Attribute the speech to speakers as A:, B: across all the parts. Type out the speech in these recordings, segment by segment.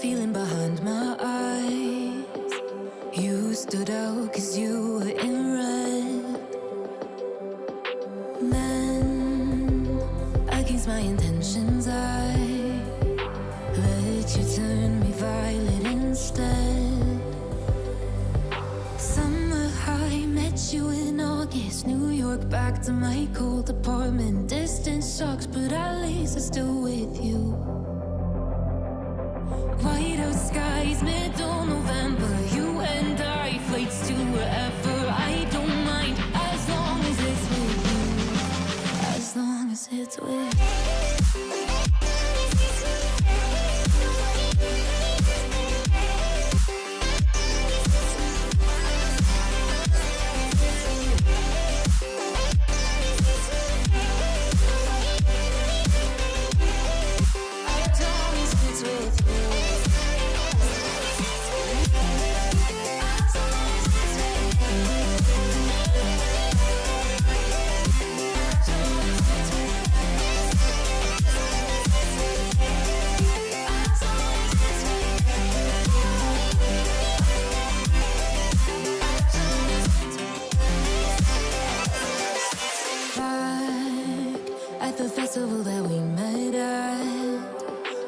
A: feeling behind my eyes. You stood out 'cause you were in red. Men against my intentions, I let you turn me violet instead. Summer high, met you in August. New York, back to my cold apartment. Distance sucks, but at least I'm still with you. White out skies, middle November. You and I, flights to wherever. I don't mind, as long as it's with you. As long as it's with you. At the festival that we met at,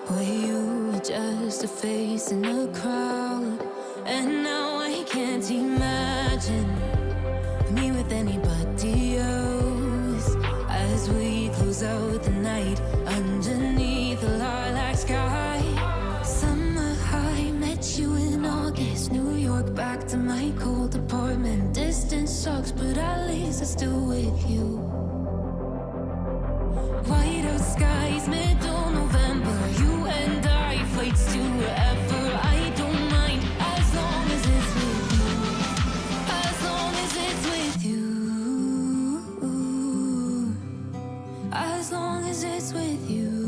A: where you were just a face in the crowd. And now I can't imagine me with anybody else. As we close out the night underneath the lilac sky. Summer high, met you in August. New York, back to my cold apartment. Distance sucks, but at least I'm still with you. White out skies, middle November. You and I, flights to wherever. I don't mind, as long as it's with you. As long as it's with you. As long as it's with you.